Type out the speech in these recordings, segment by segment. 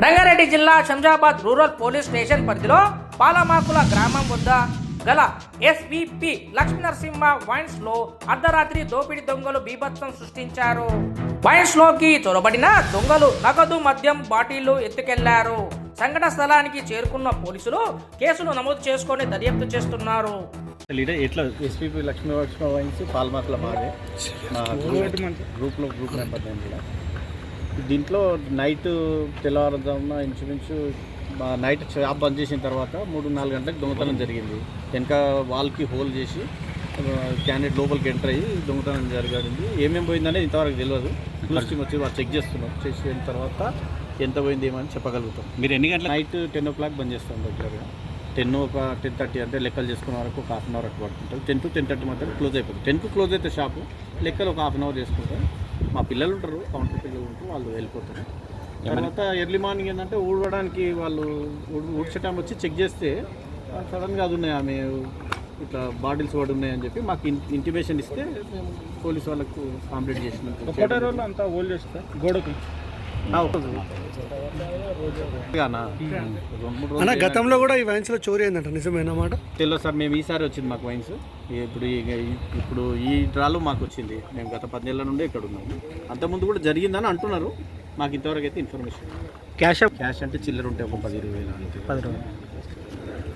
రంగారెడ్డి జిల్లా Shamshabad rural police station పరిధిలో పాలమాకుల గ్రామం వద్ద గల ఎస్విపి లక్ష్మీనరసింహ వైన్స్ లో అర్ధరాత్రి దోపిడీ దొంగలు బీభత్సం సృష్టించారు. వైన్స్ లోకి చొరబడిన దొంగలు నగదు మద్యం బాటిళ్లు ఎత్తుకెళ్లారు. సంఘటన స్థలానికి చేరుకున్న పోలీసులు కేసును నమోదు చేసుకొని దర్యాప్తు చేస్తున్నారు. ఎస్విపి లక్ష్మీనరసింహ వైన్స్ పాలమాకుల మాదే గ్రూప్ నెంబర్ నేను కూడా దీంట్లో నైట్ తెల్లవారుజామున ఇంచుమించు నైట్ షాప్ బంద్ చేసిన తర్వాత 3-4 గంటలకు దొంగతనం జరిగింది. వెనక వాల్కి హోల్ చేసి క్యాండిడేట్ లోపలికి ఎంటర్ అయ్యి దొంగతనం జరిగింది. ఏమేమి పోయిందనేది ఇంతవరకు తెలియదు. పోలీస్ టీమ్ వచ్చి వాళ్ళు చెక్ చేస్తున్నాం. చేసిన తర్వాత ఎంత పోయింది ఏమని చెప్పగలుగుతాం. మీరు ఎన్ని గంటల నైట్ 10 o'clock బంద్ చేస్తాం రెగ్యులర్గా. 10-10:30 అంటే లెక్కలు చేసుకునే వరకు ఒక హాఫ్ అన్ అవర్ అట్లా పడుతుంటుంది. 10 to 10:30 మాత్రం క్లోజ్ అయిపోతుంది. 10కు క్లోజ్ అయితే షాపు లెక్కలు ఒక హాఫ్ అన్ అవర్ చేసుకుంటాం. మా పిల్లలు ఉంటారు, కౌంటర్ పిల్లలు ఉంటారు, వాళ్ళు వెళ్ళిపోతారు. తర్వాత ఎర్లీ మార్నింగ్ ఏంటంటే ఊడవడానికి వాళ్ళు ఊడ్చే టైం వచ్చి చెక్ చేస్తే సడన్గా అది ఉన్నాయి, ఆమె ఇట్లా బాటిల్స్ పడి ఉన్నాయని చెప్పి మాకు ఇంటిమేషన్ ఇస్తే మేము పోలీస్ వాళ్ళకు కంప్లీట్ చేసినాం. అంతా హోల్ చేస్తా గోడకు గతంలో కూడా ఈ వైన్స్ లో చోరీ అయిందంట, నిజమేనమాట? తెలియదు సార్, మేము ఈసారి వచ్చింది మాకు వైన్స్. ఇప్పుడు ఈ డ్రాలో మాకు వచ్చింది. మేము గత 10 నెలల నుండి ఇక్కడ ఉన్నాము. అంతకుముందు కూడా జరిగిందని అంటున్నారు. మాకు ఇంతవరకు అయితే ఇన్ఫర్మేషన్. క్యాష్ అంటే చిల్లర ఉంటే ఒక 10-20 వేలు, 10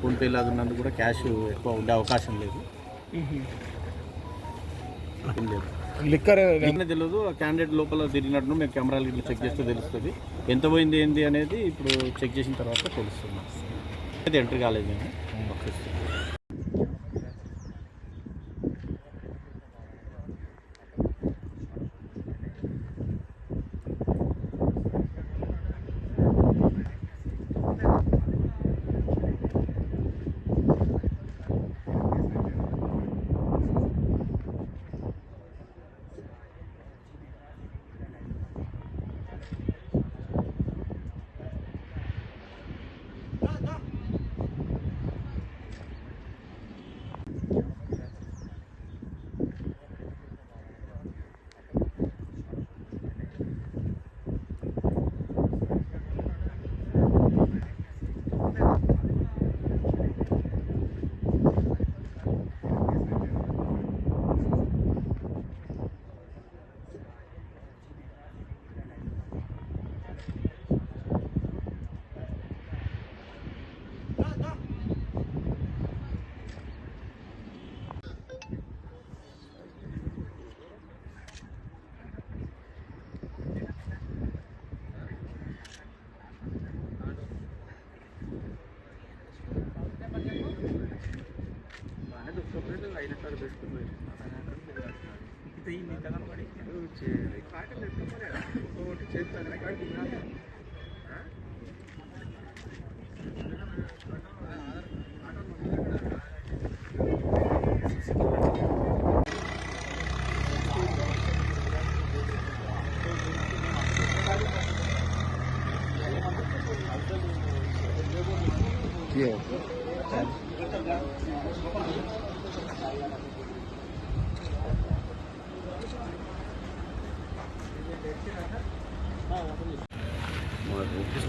ఫోన్పే లాగా ఉన్నందుకు కూడా క్యాష్ ఎక్కువ ఉండే అవకాశం లేదు. ఏం లేదు, లిక్కర్ తెలియదు. క్యాండిడేట్ లోపల తిరిగినట్టు మేము కెమెరాలు ఇట్లా చెక్ చేస్తే తెలుస్తుంది. ఎంత పోయింది ఏంది అనేది ఇప్పుడు చెక్ చేసిన తర్వాత తెలుస్తుంది. అయితే ఎంట్రీ కాలేదు మేము.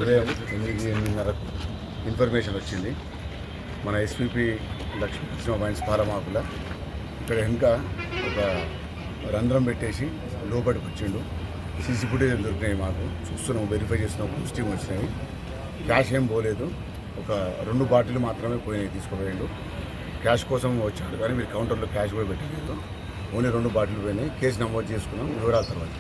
ఉదయం 8-8:30 ఇన్ఫర్మేషన్ వచ్చింది. మన ఎస్విపి లక్ష్మీనరసింహ వైన్స్ పాలమాకుల ఇక్కడ వెనుక ఒక రంధ్రం పెట్టేసి లోపలికి వచ్చిండు. సీసీ ఫుటేజ్ దొరికినాయి, మాకు చూస్తున్నాం, వెరిఫై చేస్తున్నాం, పోస్టింగ్ వచ్చినాయి. క్యాష్ ఏం పోలేదు, ఒక 2 బాటిల్ మాత్రమే పోయినాయి, తీసుకుపోయిండు. క్యాష్ కోసం వచ్చాడు కానీ మీరు కౌంటర్లో క్యాష్ కూడా పెట్టలేదు. ఓన్లీ 2 బాటిల్ పోయినాయి. కేసు నమోదు చేసుకున్నాం, వివరాల తర్వాత.